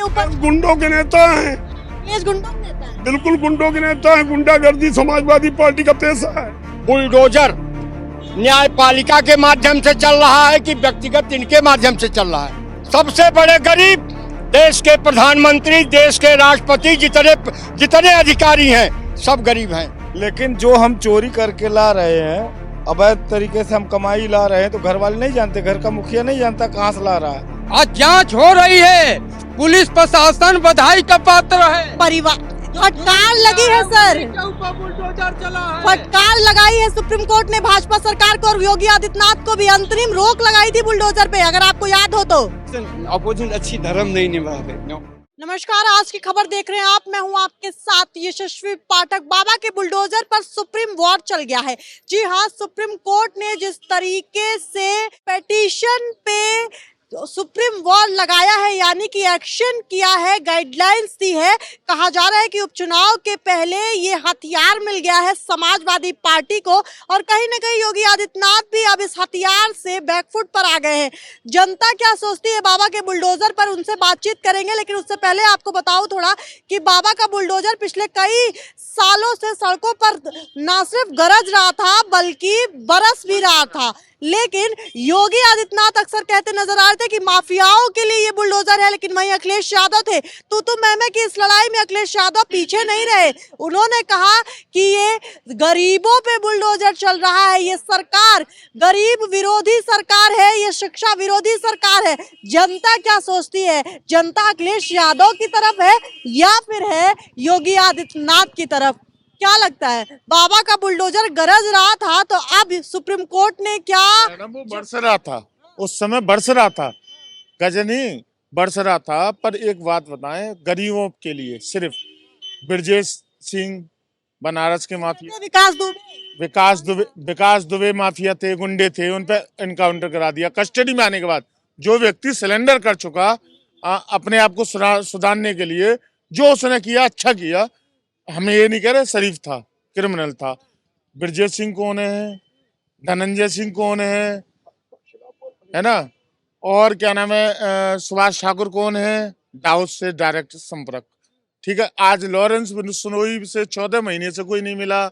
ऊपर गुंडों के नेता हैं, अखिलेश गुंडों के नेता है। बिल्कुल गुंडों के नेता हैं। गुंडागर्दी समाजवादी पार्टी का पेशा है। बुलडोजर न्यायपालिका के माध्यम से चल रहा है कि व्यक्तिगत इनके माध्यम से चल रहा है। सबसे बड़े गरीब देश के प्रधानमंत्री, देश के राष्ट्रपति, जितने अधिकारी हैं सब गरीब हैं। लेकिन जो हम चोरी करके ला रहे हैं, अवैध तरीके से हम कमाई ला रहे हैं, तो घर वाले नहीं जानते, घर का मुखिया नहीं जानता कहाँ से ला रहा है। आज जांच हो रही है, पुलिस प्रशासन बधाई का पात्र है। परिवार फटकार लगी है सर, फटकार लगाई है सुप्रीम कोर्ट ने भाजपा सरकार को और योगी आदित्यनाथ को भी अंतरिम रोक लगाई थी बुलडोजर पे, अगर आपको याद हो तो। अपोजिशन अच्छी धर्म नहीं निभा रहे। नमस्कार, आज की खबर देख रहे हैं आप, मैं हूं आपके साथ यशस्वी पाठक। बाबा के बुलडोजर पर सुप्रीम वॉर चल गया है। जी हां, सुप्रीम कोर्ट ने जिस तरीके से पिटीशन पे सुप्रीम वॉर लगाया है, यानी कि एक्शन किया है, गाइडलाइंस दी है। कहा जा रहा है कि उपचुनाव के पहले ये हथियार मिल गया है समाजवादी पार्टी को, और कहीं ना कहीं योगी आदित्यनाथ भी अब इस हथियार से बैकफुट पर आ गए हैं। जनता क्या सोचती है बाबा के बुलडोजर पर, उनसे बातचीत करेंगे। लेकिन उससे पहले आपको बताऊं थोड़ा कि बाबा का बुलडोजर पिछले कई सालों से सड़कों पर न सिर्फ गरज रहा था बल्कि बरस भी रहा था। लेकिन योगी आदित्यनाथ अक्सर कहते नजर आ रहे थे कि माफियाओं के लिए ये बुलडोजर है, लेकिन वहीं अखिलेश यादव थे तो मैं की इस लड़ाई में अखिलेश यादव पीछे नहीं रहे। उन्होंने कहा कि ये गरीबों पे बुलडोजर चल रहा है, ये सरकार गरीब विरोधी सरकार है, ये शिक्षा विरोधी सरकार है। जनता क्या सोचती है? जनता अखिलेश यादव की तरफ है या फिर है योगी आदित्यनाथ की तरफ? क्या लगता है? बाबा का बुलडोजर गरज रहा था तो अब सुप्रीम कोर्ट ने क्या, वो बरस रहा था, उस समय बरस रहा था, गजनी बरस रहा था। पर एक बात बताएं, गरीबों के लिए सिर्फ ब्रजेश सिंह बनारस के माफिया, विकास दुबे माफिया थे, गुंडे थे, उन पे एनकाउंटर करा दिया। कस्टडी में आने के बाद जो व्यक्ति सिलेंडर कर चुका अपने आप को सुधारने के लिए, जो उसने किया अच्छा किया। हमें ये नहीं कह रहे शरीफ था, क्रिमिनल था। ब्रजेश सिंह कौन है, धनंजय सिंह कौन है ना, और क्या नाम है, सुभाष ठाकुर कौन है, दाऊद से डायरेक्ट संपर्क। ठीक है, आज लॉरेंस बिश्नोई से 14 महीने से कोई नहीं मिला,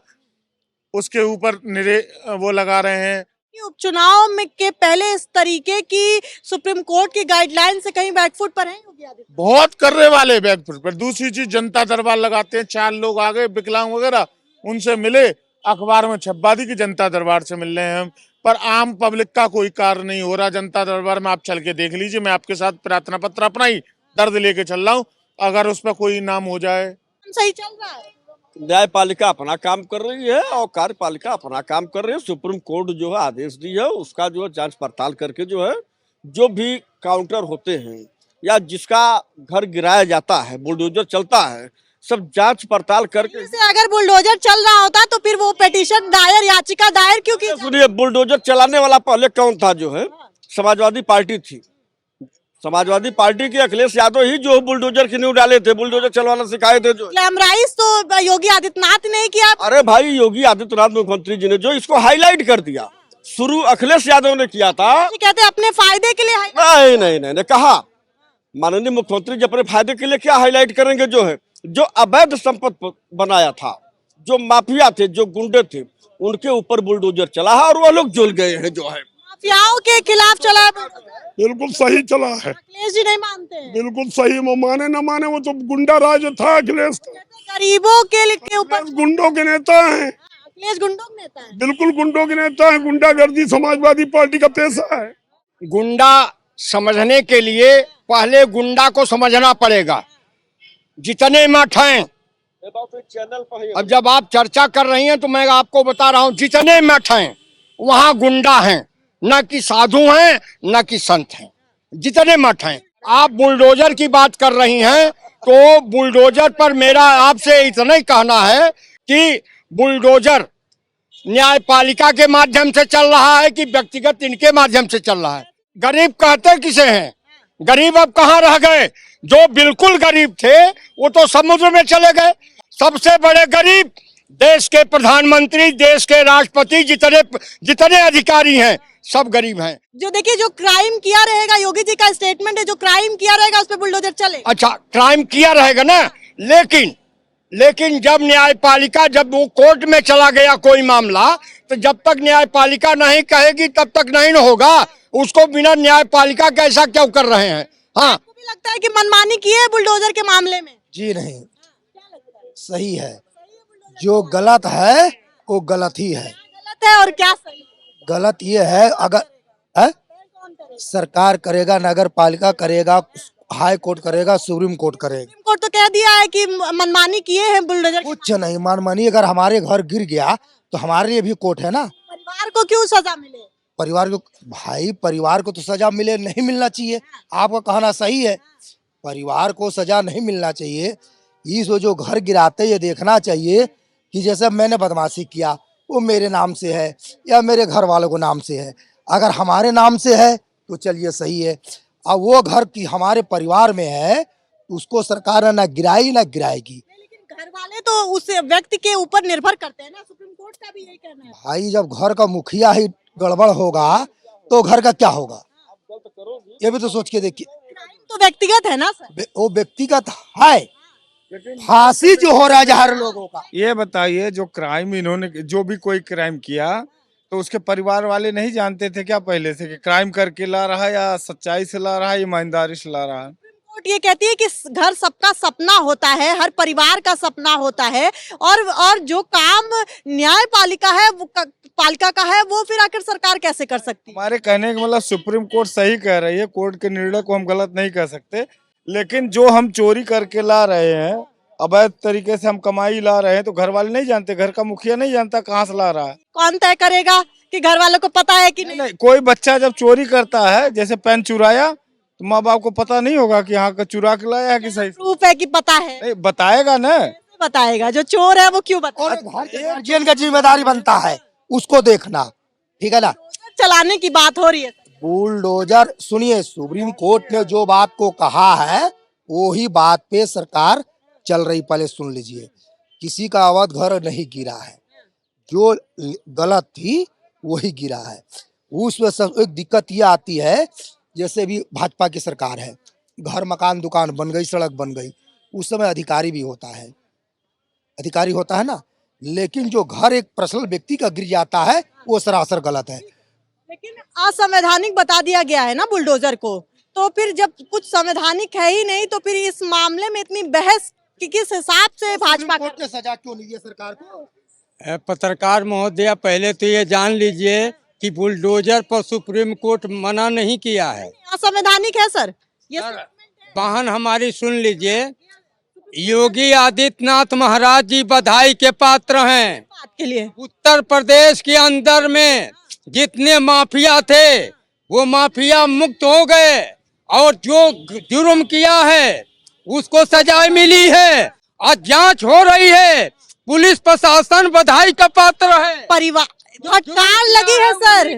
उसके ऊपर निरे वो लगा रहे हैं। उपचुनाव में के पहले इस तरीके की सुप्रीम कोर्ट की गाइडलाइन से कहीं बैकफुट पर हैं योगी आदित्यनाथ? बहुत करने वाले बैकफुट पर। दूसरी चीज, जनता दरबार लगाते हैं, 4 लोग आ गए विकलांग वगैरह, उनसे मिले, अखबार में छपवा दी कि जनता दरबार से मिल रहे हैं हम, पर आम पब्लिक का कोई कार्य नहीं हो रहा। जनता दरबार में आप चल के देख लीजिए, मैं आपके साथ प्रार्थना पत्र अपना ही दर्द लेके चल रहा हूँ, अगर उस पर कोई नाम हो जाए। सही चल रहा है, न्यायपालिका अपना काम कर रही है और कार्यपालिका अपना काम कर रही है। सुप्रीम कोर्ट जो है आदेश दी है, उसका जो है जांच पड़ताल करके जो है, जो भी काउंटर होते हैं या जिसका घर गिराया जाता है, बुलडोजर चलता है, सब जांच पड़ताल करके। अगर बुलडोजर चल रहा होता तो फिर वो पिटीशन दायर, याचिका दायर क्यों की? सुनिए, बुलडोजर चलाने वाला पहले कौन था? जो है समाजवादी पार्टी थी। समाजवादी पार्टी के अखिलेश यादव ही जो बुलडोजर की नींव डाले थे, बुलडोजर चलवाना सिखाए थे। जो ग्लैमराइज तो योगी आदित्यनाथ ने किया। अरे भाई, योगी आदित्यनाथ मुख्यमंत्री जी ने जो इसको हाईलाइट कर दिया, शुरू अखिलेश यादव ने किया था। कहते अपने फायदे के लिए नहीं कहा माननीय मुख्यमंत्री जी अपने फायदे के लिए क्या हाईलाइट करेंगे? जो है, जो अवैध संपत्ति बनाया था, जो माफिया थे, जो गुंडे थे, उनके ऊपर बुलडोजर चला है और वो लोग जुल गए हैं। जो है माफियाओं के खिलाफ चला, बिल्कुल सही चला है। अखिलेश जी नहीं मानते हैं। बिल्कुल सही, वो माने न माने, वो तो गुंडा राज था अखिलेश। गरीबों के ऊपर गुंडों के नेता हैं, अखिलेश गुंडों के नेता है। बिल्कुल गुंडों के नेता हैं। गुंडागर्दी समाजवादी पार्टी का पेशा है। गुंडा समझने के लिए पहले गुंडा को समझना पड़ेगा। जितने मठ हैं, अब जब आप चर्चा कर रही हैं तो मैं आपको बता रहा हूं, जितने मठ हैं वहां गुंडा हैं, न कि साधु हैं, न कि संत हैं। जितने मठ हैं। आप बुलडोजर की बात कर रही हैं तो बुलडोजर पर मेरा आपसे इतना ही कहना है कि बुलडोजर न्यायपालिका के माध्यम से चल रहा है कि व्यक्तिगत इनके माध्यम से चल रहा है। गरीब कहते किसे हैं? गरीब अब कहाँ रह गए? जो बिल्कुल गरीब थे वो तो समुद्र में चले गए। सबसे बड़े गरीब देश के प्रधानमंत्री, देश के राष्ट्रपति, जितने अधिकारी हैं सब गरीब हैं। जो देखिए जो क्राइम किया रहेगा, योगी जी का स्टेटमेंट है, जो क्राइम किया रहेगा उस पर बुलडोजर चलेगा। अच्छा, क्राइम किया रहेगा ना, लेकिन जब न्यायपालिका, जब वो कोर्ट में चला गया कोई मामला, तो जब तक न्यायपालिका नहीं कहेगी तब तक नहीं न होगा। उसको बिना न्यायपालिका के ऐसा क्यों कर रहे हैं? हाँ, आपको भी लगता है कि मनमानी की है बुलडोजर के मामले में? जी नहीं, सही है। जो गलत है वो गलत ही है। गलत है और क्या सही है? गलत ये है, अगर है? सरकार करेगा, नगर पालिका करेगा, हाई कोर्ट करेगा, सुप्रीम कोर्ट करेगा। सुप्रीम कोर्ट तो कह दिया है कि मनमानी किए हैं बुलडोजर। कुछ नहीं मनमानी। अगर हमारे घर गिर गया तो हमारे लिए भी कोर्ट है ना। परिवार को क्यों सजा मिले? परिवार को, भाई परिवार को तो सजा मिले, नहीं मिलना चाहिए। आपका कहना सही है, परिवार को सजा नहीं मिलना चाहिए। इस जो घर गिराते ये देखना चाहिए कि जैसे मैंने बदमाशी किया वो मेरे नाम से है या मेरे घर वालों को नाम से है। अगर हमारे नाम से है तो चलिए सही है, अब वो घर की हमारे परिवार में है उसको सरकार ना गिराई ना गिराएगी। लेकिन घर वाले तो उस व्यक्ति के ऊपर निर्भर करते हैं ना, सुप्रीम कोर्ट का भी यही कहना है। भाई जब घर का मुखिया ही गड़बड़ होगा तो घर का क्या होगा, ये भी तो सोच के देखिए। क्राइम तो व्यक्तिगत है ना सर। वो व्यक्तिगत है, फांसी जो हो रहा है हर लोगों का। ये बताइए, जो क्राइम इन्होंने, जो भी कोई क्राइम किया तो उसके परिवार वाले नहीं जानते थे क्या पहले से कि क्राइम करके ला रहा है या सच्चाई से ला रहा है, ईमानदारी से ला रहा है? कोर्ट ये कहती है कि घर सबका सपना होता है, हर परिवार का सपना होता है, और जो काम न्यायपालिका है वो पालिका का है वो फिर आखिर सरकार कैसे कर सकती है? हमारे कहने का मतलब सुप्रीम कोर्ट सही कह रही है, कोर्ट के निर्णय को हम गलत नहीं कह सकते, लेकिन जो हम चोरी करके ला रहे हैं, अवैध तरीके से हम कमाई ला रहे हैं, तो घर वाले नहीं जानते, घर का मुखिया नहीं जानता कहाँ से ला रहा है। कौन तय करेगा कि घर वालों को पता है कि नहीं? नहीं, कोई बच्चा जब चोरी करता है, जैसे पेन चुराया, तो माँ बाप को पता नहीं होगा कि यहाँ का चुरा के लाया है कि सही? प्रूफ है कि पता है? नहीं, बताएगा ना। बताएगा, जो चोर है वो क्यों बताएगा? गार्जियन का जिम्मेदारी बनता है उसको देखना, ठीक है ना। चलाने की बात हो रही है। बुलडोजर, सुनिए, सुप्रीम कोर्ट ने जो बात को कहा है वही बात पे सरकार चल रही। पहले सुन लीजिए, किसी का अवैध घर नहीं गिरा है, जो गलत थी वही गिरा है। उसमें सब एक दिक्कत ये आती है, जैसे भी भाजपा की सरकार है, घर मकान दुकान बन गई, सड़क बन गई, उस समय अधिकारी भी होता है, अधिकारी होता है ना, लेकिन जो घर एक पर्सनल व्यक्ति का गिर जाता है वो सरासर गलत है। लेकिन असंवैधानिक बता दिया गया है ना बुलडोजर को, तो फिर जब कुछ संवैधानिक है ही नहीं तो फिर इस मामले में इतनी बहस किस हिसाब से भाजपा कोर्ट ने सजा क्यों नहीं दी सरकार को? पत्रकार महोदय, पहले तो ये जान लीजिए कि बुलडोजर पर सुप्रीम कोर्ट मना नहीं किया है। असंवैधानिक है सर ये बहन हमारी सुन लीजिए, योगी आदित्यनाथ महाराज जी बधाई के पात्र हैं। बात के लिए उत्तर प्रदेश के अंदर में जितने माफिया थे वो माफिया मुक्त हो गए, और जो जुर्म किया है उसको सजा मिली है। आज जांच हो रही है, पुलिस प्रशासन बधाई का पात्र है। परिवार फटकार लगी है सर,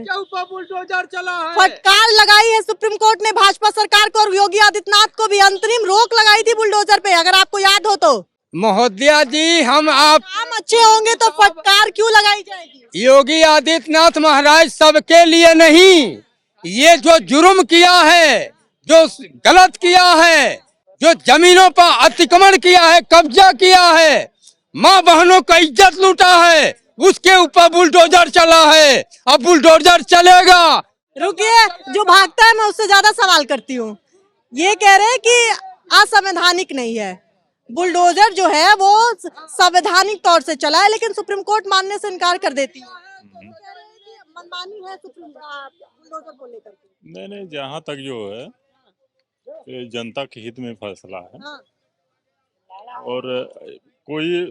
बुलडोजर चला है। फटकार लगाई है सुप्रीम कोर्ट ने भाजपा सरकार को, और योगी आदित्यनाथ को भी अंतरिम रोक लगाई थी बुलडोजर पे, अगर आपको याद हो तो। महोदया जी, हम आप काम अच्छे होंगे तो फटकार क्यों लगाई जाएगी? योगी आदित्यनाथ महाराज सबके लिए नहीं, ये जो जुर्म किया है, जो गलत किया है, जो जमीनों पर अतिक्रमण किया है, कब्जा किया है, माँ बहनों का इज्जत लूटा है, उसके ऊपर बुलडोजर चला है, अब बुलडोजर चलेगा। रुकिए, जो भागता है मैं उससे ज्यादा सवाल करती हूँ। ये कह रहे हैं कि असंवैधानिक नहीं है, बुलडोजर जो है वो संवैधानिक तौर से चला है, लेकिन सुप्रीम कोर्ट मानने से इनकार कर देती है। मनमानी है सुप्रीम बुलडोजर को लेकर के। नहीं, जहाँ तक जो है ये जनता के हित में फैसला है। और कोई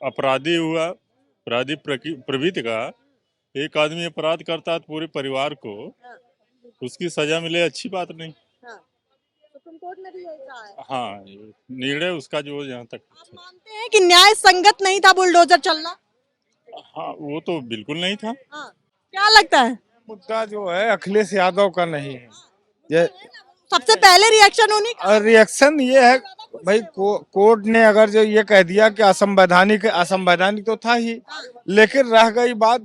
अपराधी हुआ, अपराधी प्रवृत्ति का, एक आदमी अपराध करता है तो पूरे परिवार को उसकी सजा मिले, अच्छी बात नहीं। सुप्रीम कोर्ट ने भी यही कहा है। हाँ, निर्णय उसका जो जहाँ तक आप मानते हैं कि न्याय संगत नहीं था बुलडोजर चलना? हाँ, वो तो बिल्कुल नहीं था। क्या लगता है? मुद्दा जो है अखिलेश यादव का नहीं है, ये सबसे पहले रिएक्शन उन्हीं का। रिएक्शन ये है भाई, कोर्ट ने अगर जो ये कह दिया कि असंवैधानिक, असंवैधानिक तो था ही, लेकिन रह गई बात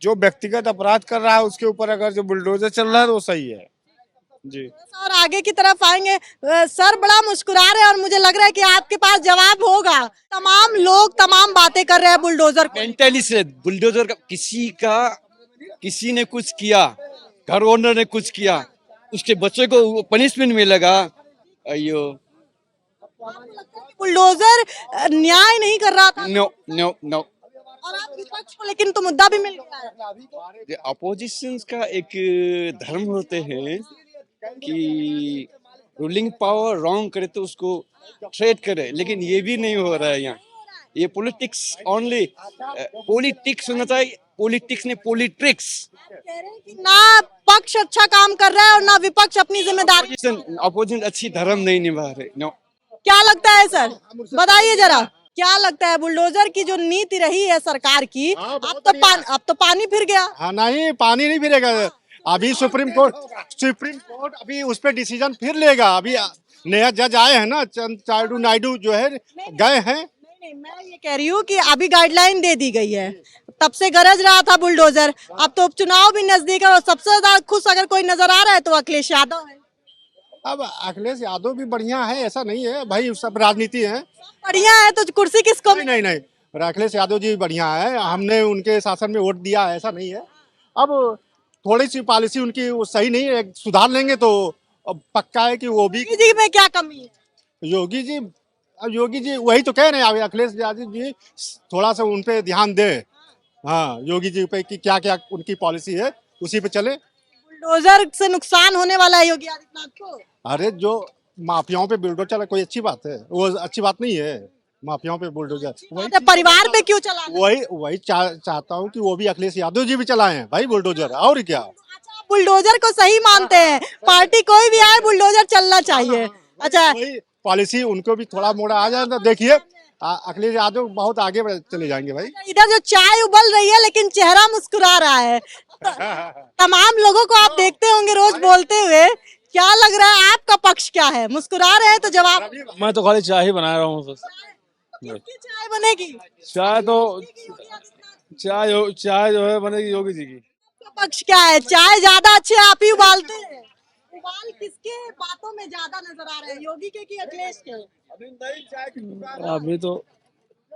जो व्यक्तिगत अपराध कर रहा है उसके ऊपर अगर जो बुलडोजर चल रहा है तो वो सही है जी। और आगे की तरफ आएंगे। सर बड़ा मुस्कुरा रहे हैं और मुझे लग रहा है कि आपके पास जवाब होगा। तमाम लोग तमाम बातें कर रहे हैं बुलडोजर को। मेंटली से बुलडोजर का किसी ने कुछ किया, घर ओनर ने कुछ किया, उसके बच्चे को पनिशमेंट मिलेगा। अयो बुलडोजर न्याय नहीं कर रहा था नो नो नो। और आप विपक्ष को लेकिन तो मुद्दा भी मिल गया है। अपोजिशन का एक धर्म होते हैं कि रूलिंग पावर रॉन्ग करे तो उसको ट्रेड करे, लेकिन ये भी नहीं हो रहा है यहाँ। ये पॉलिटिक्स ओनली, पॉलिटिक्स होना चाहिए, पॉलिटिक्स ने पॉलिट्रिक्स। कह रहे हैं कि ना पक्ष अच्छा काम कर रहा है और ना विपक्ष अपनी जिम्मेदारी। अपोजिशन अच्छी धर्म नहीं निभा रहे। नो। क्या लगता है सर, बताइए जरा क्या लगता है बुलडोजर की जो नीति रही है सरकार की, अब तो पानी फिर गया। हाँ नहीं, पानी नहीं फिरेगा। अभी सुप्रीम कोर्ट अभी उस पर डिसीजन फिर लेगा। अभी नया जज आए हैं ना, चंद्राबाबू नायडू जो है गए हैं। नहीं, मैं ये कह रही हूँ कि अभी गाइडलाइन दे दी गई है, तब से गरज रहा था बुलडोजर। अब तो उपचुनाव भी नजदीक है और सबसे ज्यादा खुश अगर कोई नजर आ रहा है तो अखिलेश यादव है। अब अखिलेश यादव भी बढ़िया है, ऐसा नहीं है भाई, सब राजनीति है। बढ़िया है तो कुर्सी किसको? नहीं नहीं नहीं, अखिलेश यादव जी बढ़िया है, हमने उनके शासन में वोट दिया है, ऐसा नहीं है। अब थोड़ी सी पॉलिसी उनकी वो सही नहीं है, सुधार लेंगे तो अब पक्का है कि वो भी। जी में क्या कमी है? योगी जी वही तो कह रहे हैं, अखिलेश यादव जी थोड़ा सा उन पे ध्यान दे। हाँ, योगी जी पे कि क्या क्या उनकी पॉलिसी है उसी पे चले। बुलडोजर से नुकसान होने वाला है योगी आदित्यनाथ को। अरे जो माफियाओं पे बुलडोजर चला, कोई अच्छी बात है? वो अच्छी बात नहीं है, माफियाओं पे बुलडोजर। वही परिवार पे क्यों चला? वही चाहता हूँ कि वो भी अखिलेश यादव जी भी चलाएं भाई बुलडोजर, और क्या। अच्छा, बुलडोजर को सही मानते हैं, पार्टी कोई भी आए बुलडोजर चलना चाहिए। अच्छा, वही पॉलिसी उनको भी थोड़ा मोड़ा आ जाए तो देखिए अखिलेश यादव बहुत आगे चले जाएंगे भाई। इधर जो चाय उबल रही है लेकिन चेहरा मुस्कुरा रहा है। तमाम लोगों को आप देखते होंगे रोज बोलते हुए, क्या लग रहा है आपका पक्ष क्या है? मुस्कुरा रहे हैं तो जवाब। मैं तो खाली चाय ही बना रहा हूँ। किसकी चाय बनेगी? चाय जो है बनेगी योगी जी की। आपका पक्ष क्या है? चाय ज्यादा अच्छे आप ही उबालते हैं। उबाल किसके बातों में ज्यादा नजर आ रहे हैं, योगी के कि अखिलेश के? अभी तो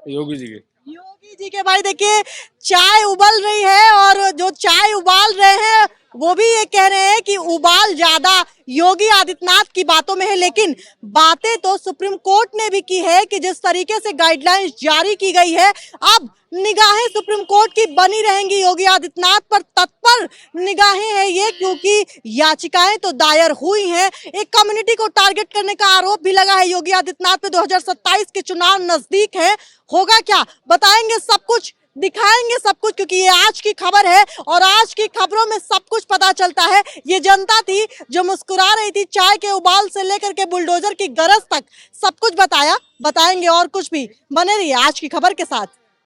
योगी जी के। योगी जी के। भाई देखिए, चाय उबल रही है और जो चाय उबाल रहे हैं वो भी ये कह रहे हैं कि उबाल ज्यादा योगी आदित्यनाथ की बातों में है। लेकिन बातें तो सुप्रीम कोर्ट ने भी की है कि जिस तरीके से गाइडलाइंस जारी की गई है, अब निगाहें सुप्रीम कोर्ट की बनी रहेंगी योगी आदित्यनाथ पर। तत्पर निगाहें हैं ये, क्योंकि याचिकाएं तो दायर हुई हैं। एक कम्युनिटी को टारगेट करने का आरोप भी लगा है योगी आदित्यनाथ पे। 2027 के चुनाव नजदीक है, होगा क्या बताएंगे, सब कुछ दिखाएंगे, सब कुछ, क्योंकि ये आज की खबर है और आज की खबरों में सब कुछ पता चलता है। ये जनता थी जो मुस्कुरा रही थी, चाय के उबाल से लेकर के बुलडोजर की गरज तक सब कुछ बताएंगे और कुछ भी। बने रहिए आज की खबर के साथ।